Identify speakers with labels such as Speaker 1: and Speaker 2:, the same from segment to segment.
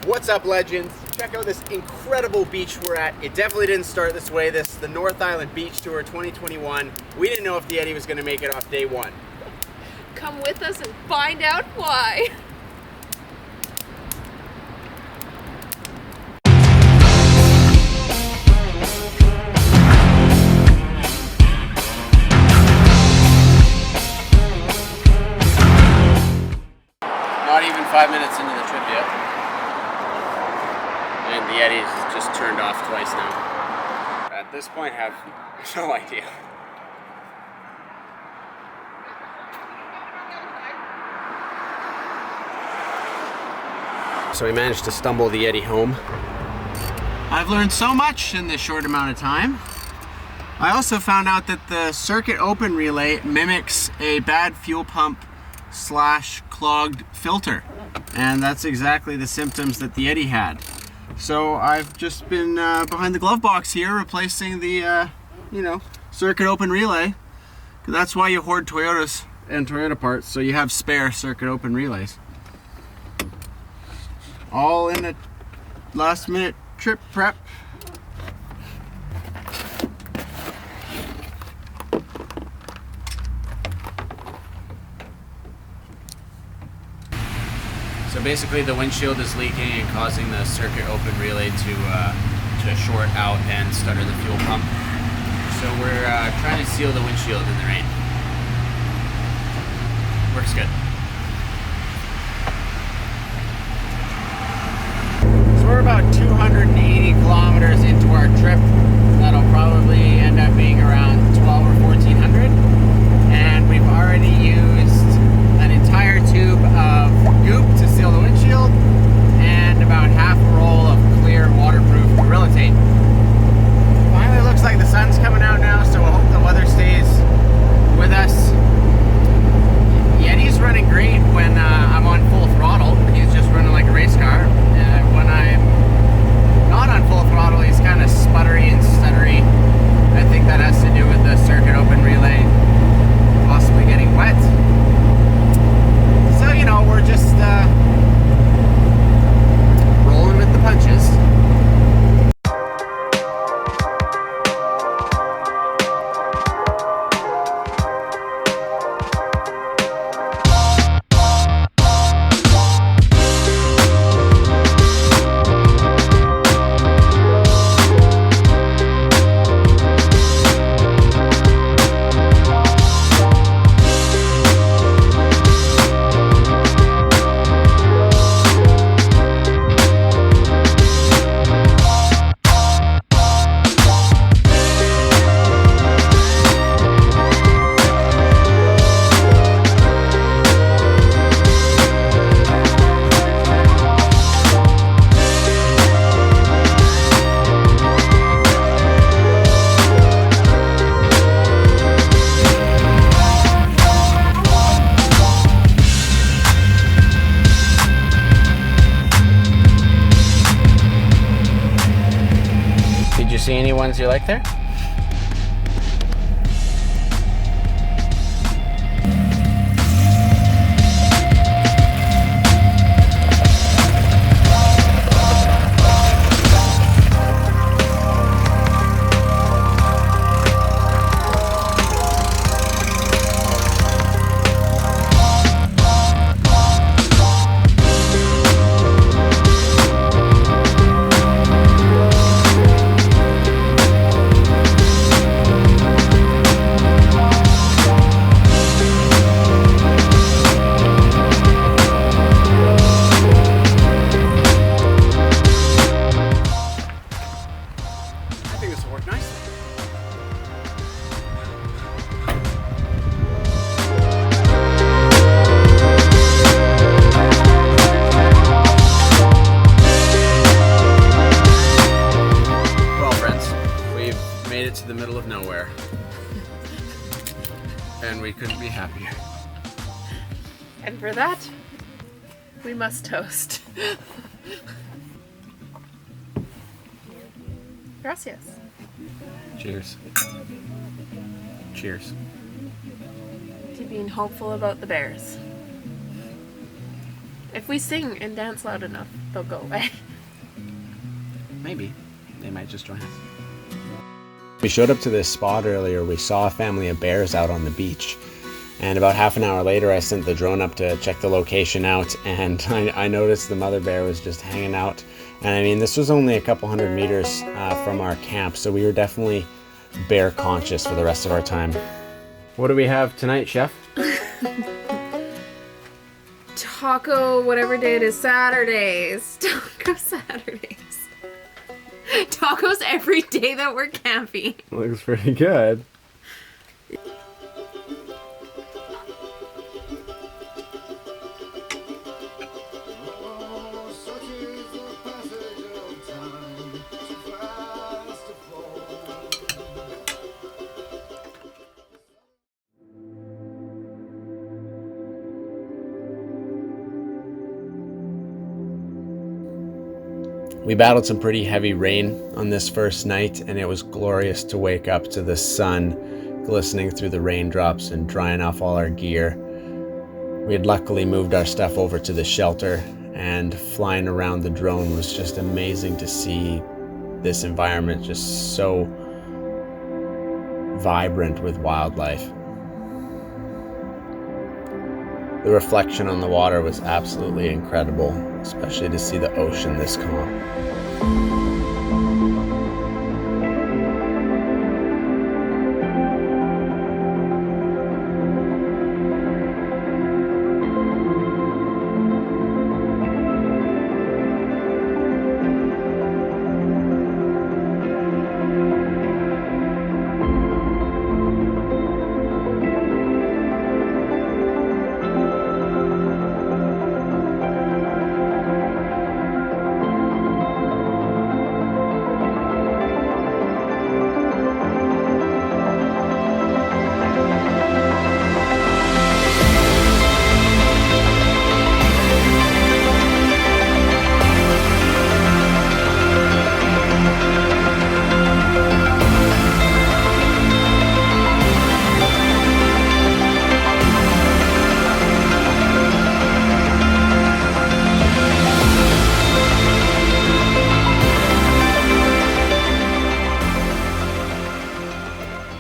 Speaker 1: What's up, legends? Check out this incredible beach we're at. It definitely didn't start this way. This is the North Island Beach Tour 2021. We didn't know if the Yeti was going to make it off day one.
Speaker 2: Come with us and find out why.
Speaker 1: Not even 5 minutes into the trip yet. And the Yeti's just turned off twice now. At this point, I have no idea. So we managed to stumble the Yeti home. I've learned so much in this short amount of time. I also found out that the circuit open relay mimics a bad fuel pump / clogged filter, and that's exactly the symptoms that the Yeti had. So I've just been behind the glove box here replacing the circuit open relay. That's why you hoard Toyotas and Toyota parts, so you have spare circuit open relays. All in a last minute trip prep. So basically the windshield is leaking and causing the circuit open relay to short out and stutter the fuel pump. So we're trying to seal the windshield in the rain. Works good. So we're about 280 kilometers into our trip. That'll probably end up being around 12 or 1400. And we've already used an entire tube of goop to seal the windshield and about half a roll of clear waterproof Gorilla Tape. Finally looks like the sun's coming out now, so I hope the weather stays with us. Yeti's running great when I'm on full throttle. He's just running like a race car. When I'm not on full throttle, he's kind of sputtery and stuttery. I think that has to do with the circuit open relay possibly getting wet. So, we're just rolling with the punches. Did you see any ones you like there? To the middle of nowhere, and we couldn't be happier.
Speaker 2: And for that, we must toast. Gracias.
Speaker 1: Cheers. Cheers.
Speaker 2: To being hopeful about the bears. If we sing and dance loud enough. they'll go away.
Speaker 1: Maybe. They might just join us. We showed up to this spot earlier. We saw a family of bears out on the beach. And about half an hour later, I sent the drone up to check the location out. And I noticed the mother bear was just hanging out. And I mean, this was only a couple hundred meters from our camp. So we were definitely bear conscious for the rest of our time. What do we have tonight, Chef?
Speaker 2: Taco, whatever day it is, Saturdays. Taco Saturdays. Tacos every day that we're camping.
Speaker 1: Looks pretty good. We battled some pretty heavy rain on this first night, and it was glorious to wake up to the sun glistening through the raindrops and drying off all our gear. We had luckily moved our stuff over to the shelter, and flying around the drone was just amazing to see this environment just so vibrant with wildlife. The reflection on the water was absolutely incredible, especially to see the ocean this calm.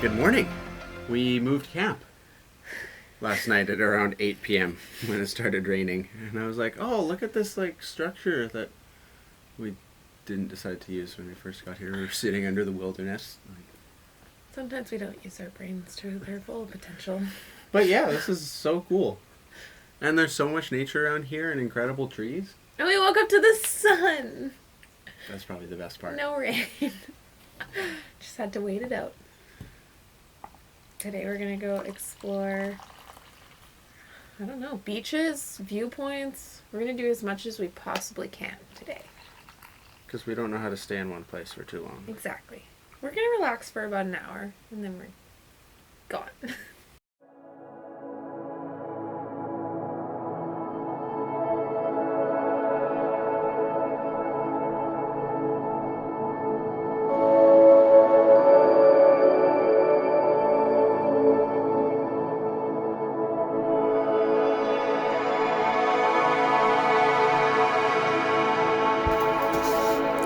Speaker 1: Good morning. We moved camp last night at around 8 p.m. when it started raining, and I was like, oh, look at this like structure that we didn't decide to use when we first got here. We were sitting under the wilderness.
Speaker 2: Sometimes we don't use our brains to their full potential.
Speaker 1: But yeah, this is so cool. And there's so much nature around here and incredible trees.
Speaker 2: And we woke up to the sun.
Speaker 1: That's probably the best part.
Speaker 2: No rain. Just had to wait it out. Today we're gonna go explore, I don't know, beaches, viewpoints. We're gonna do as much as we possibly can today.
Speaker 1: Because we don't know how to stay in one place for too long.
Speaker 2: Exactly. We're gonna relax for about an hour and then we're gone.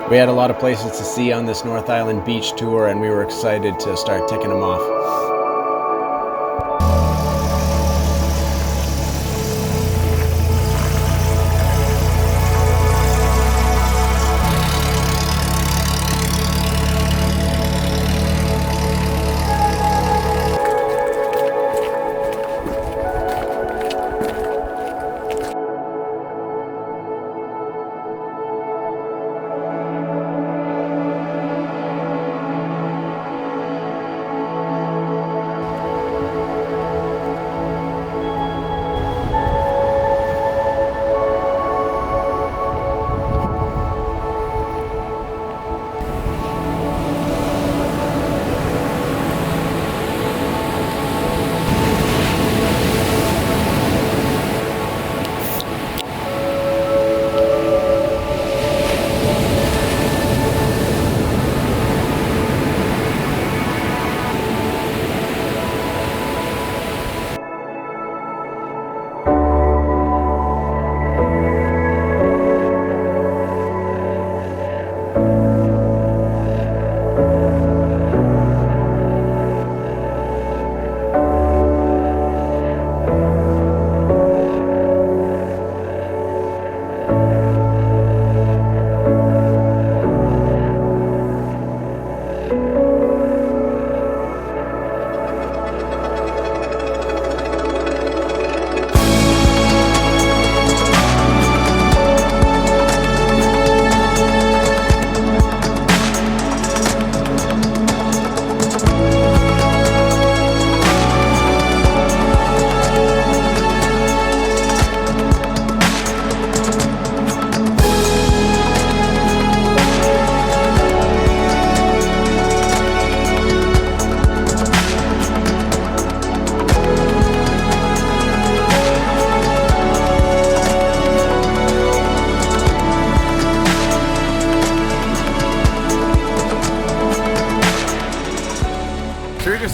Speaker 1: We had a lot of places to see on this North Island beach tour, and we were excited to start ticking them off.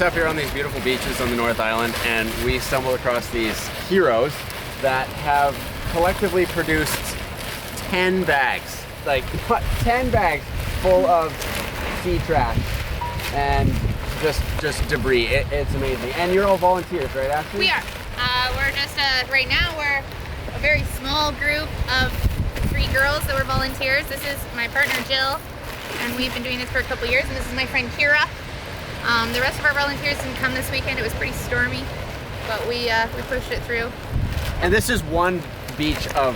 Speaker 1: just up here on these beautiful beaches on the North Island, and we stumbled across these heroes that have collectively produced 10 bags, like 10 bags full of sea trash and just debris. It's amazing. And you're all volunteers, right, Ashley?
Speaker 3: We are. We're just, right now, we're a very small group of 3 girls that were volunteers. This is my partner, Jill, and we've been doing this for a couple years, and this is my friend, Kira. The rest of our volunteers didn't come this weekend. It was pretty stormy, but we pushed it through.
Speaker 1: And this is one beach of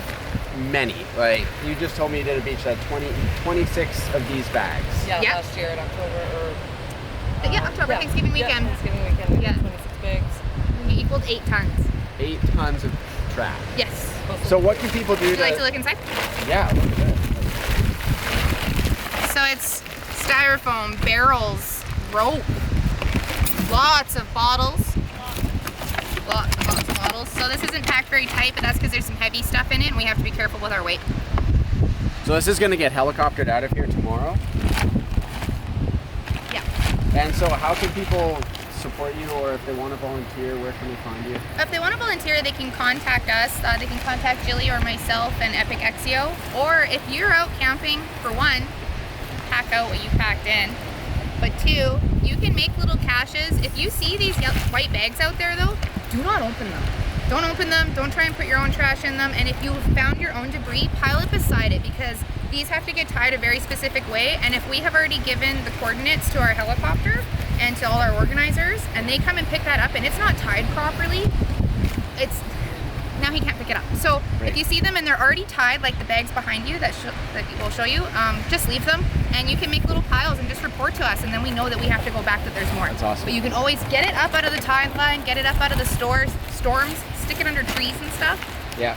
Speaker 1: many. Like, you just told me you did a beach that had 26 of these bags.
Speaker 4: Yeah,
Speaker 3: Yeah.
Speaker 4: last year in October
Speaker 3: October,
Speaker 4: yeah.
Speaker 3: Thanksgiving weekend.
Speaker 4: Yeah, Thanksgiving weekend.
Speaker 3: Yeah.
Speaker 4: 26 bags.
Speaker 3: We equaled 8 tons.
Speaker 1: 8 tons of trash.
Speaker 3: Yes.
Speaker 1: So what can people do
Speaker 3: Would you like to look inside?
Speaker 1: Yeah, look at that.
Speaker 3: So it's styrofoam, barrels, rope, lots of bottles. Lots of bottles. So this isn't packed very tight, but that's because there's some heavy stuff in it, and we have to be careful with our weight.
Speaker 1: So this is going to get helicoptered out of here tomorrow.
Speaker 3: Yeah.
Speaker 1: And so how can people support you, or if they want to volunteer, where can they find you?
Speaker 3: If they want to volunteer, they can contact us. They can contact Jilly or myself and Epic Exio. Or if you're out camping, for one, pack out what you packed in. But 2, you can make little caches. If you see these white bags out there, though, do not open them. Don't open them. Don't try and put your own trash in them. And if you found your own debris, pile it beside it, because these have to get tied a very specific way. And if we have already given the coordinates to our helicopter and to all our organizers, and they come and pick that up and it's not tied properly, now he can't pick it up. So
Speaker 1: Right.
Speaker 3: if you see them and they're already tied, like the bags behind you that we'll show you, just leave them, and you can make little piles and just report to us, and then we know that we have to go back, that there's more.
Speaker 1: That's awesome.
Speaker 3: But you can always get it up out of the tide line, get it up out of the storms, stick it under trees and stuff.
Speaker 1: Yeah.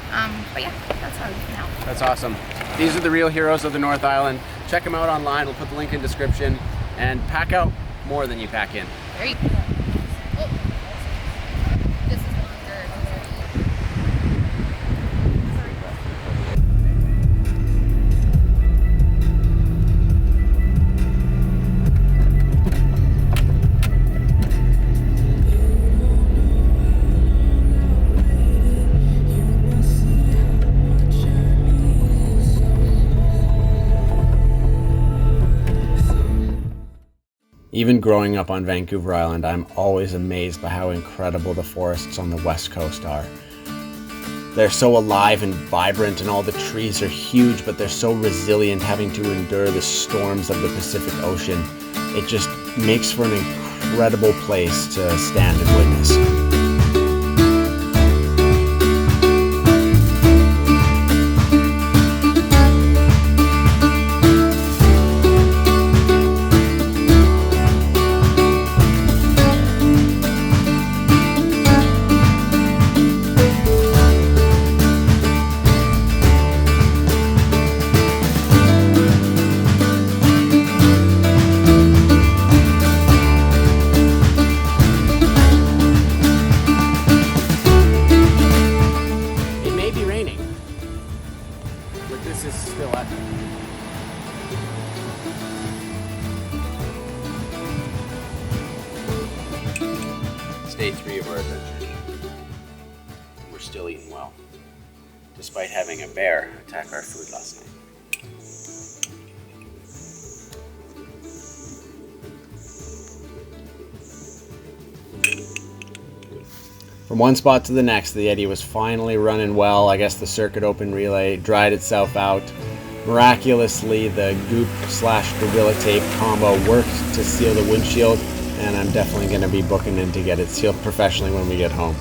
Speaker 3: But yeah, that's how you can help.
Speaker 1: That's awesome. These are the real heroes of the North Island. Check them out online. We'll put the link in description. And pack out more than you pack in.
Speaker 3: There you go. Oh. This is longer.
Speaker 1: Even growing up on Vancouver Island, I'm always amazed by how incredible the forests on the west coast are. They're so alive and vibrant, and all the trees are huge, but they're so resilient, having to endure the storms of the Pacific Ocean. It just makes for an incredible place to stand and witness. Day 3 of our adventure. We're still eating well, despite having a bear attack our food last night. From one spot to the next, the Yeti was finally running well. I guess the circuit open relay dried itself out. Miraculously, the goop/gorilla tape combo worked to seal the windshield, and I'm definitely going to be booking in to get it sealed professionally when we get home.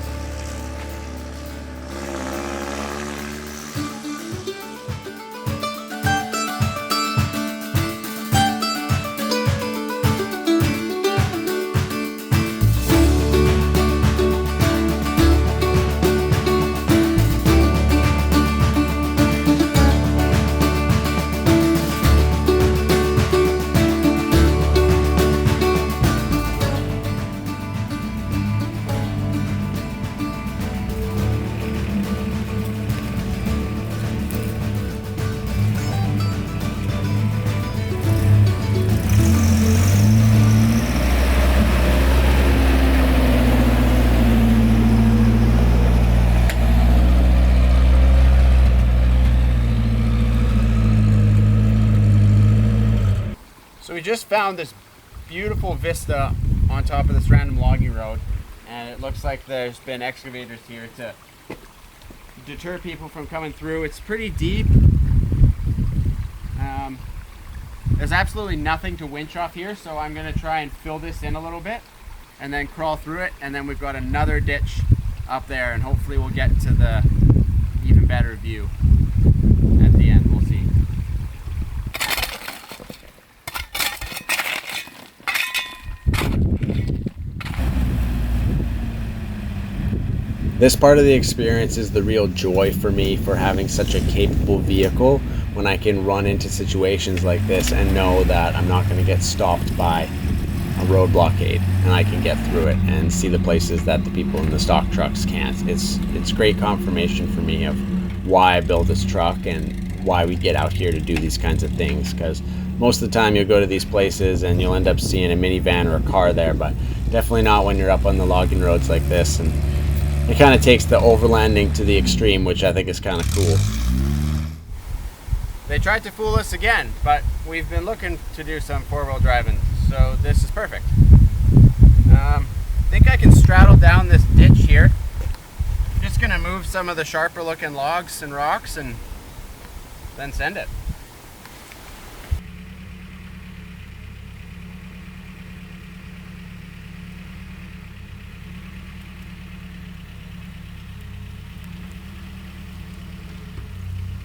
Speaker 1: we just found this beautiful vista on top of this random logging road, and it looks like there's been excavators here to deter people from coming through. It's pretty deep. There's absolutely nothing to winch off here, so I'm going to try and fill this in a little bit and then crawl through it, and then we've got another ditch up there, and hopefully we'll get to the even better view at the end. We'll see. This part of the experience is the real joy for me for having such a capable vehicle, when I can run into situations like this and know that I'm not going to get stopped by a road blockade, and I can get through it and see the places that the people in the stock trucks can't. It's great confirmation for me of why I build this truck and why we get out here to do these kinds of things, because most of the time you'll go to these places and you'll end up seeing a minivan or a car there, but definitely not when you're up on the logging roads like this. And it kind of takes the overlanding to the extreme, which I think is kind of cool. They tried to fool us again, but we've been looking to do some four-wheel driving, so this is perfect. I think I can straddle down this ditch here. I'm just gonna move some of the sharper looking logs and rocks and then send it.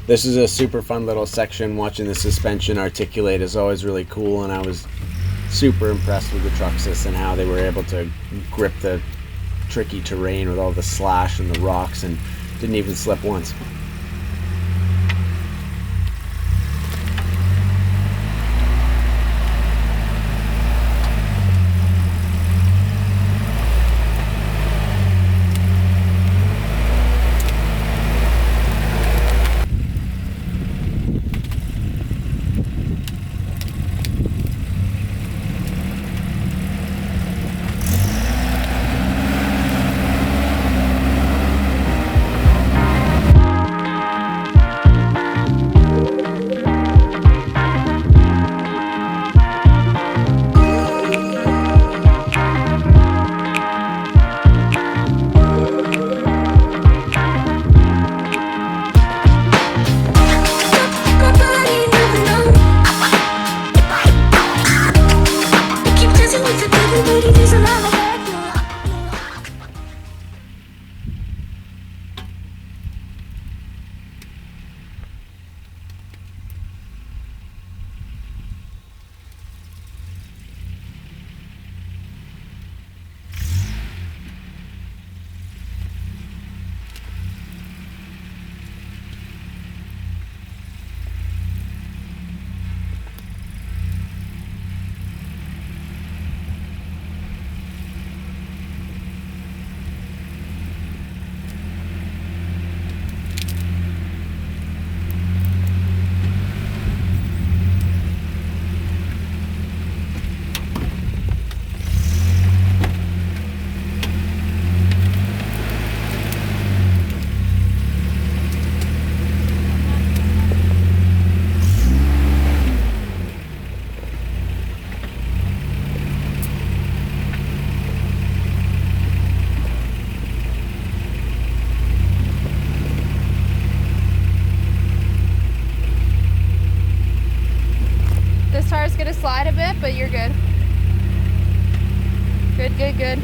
Speaker 1: This is a super fun little section. Watching the suspension articulate is always really cool, and I was super impressed with the Truxus and how they were able to grip the tricky terrain with all the slash and the rocks and didn't even slip once.
Speaker 3: Gonna slide a bit, but you're good. Good, good, good.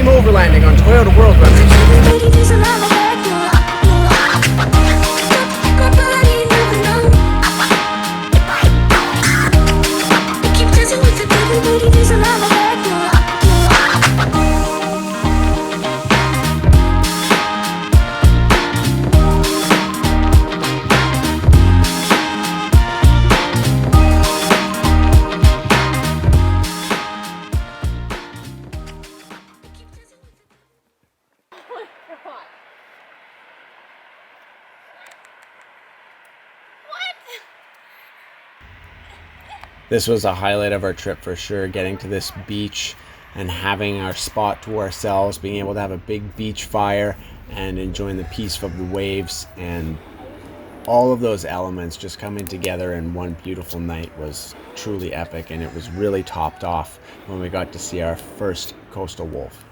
Speaker 1: Overlanding on Toyota World Runners. This was a highlight of our trip for sure, getting to this beach and having our spot to ourselves, being able to have a big beach fire and enjoying the peace of the waves, and all of those elements just coming together in one beautiful night was truly epic. And it was really topped off when we got to see our first coastal wolf.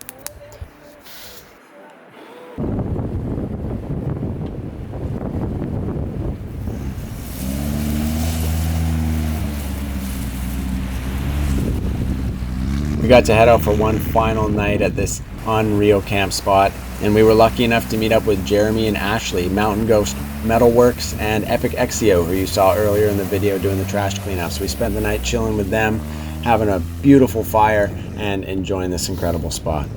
Speaker 1: We got to head out for one final night at this unreal camp spot, and we were lucky enough to meet up with Jeremy and Ashley, Mountain Ghost Metalworks and Epic Exio, who you saw earlier in the video doing the trash cleanup. So we spent the night chilling with them, having a beautiful fire and enjoying this incredible spot.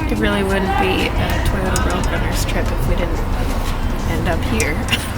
Speaker 2: It really wouldn't be a Toyota Roadrunners trip if we didn't end up here.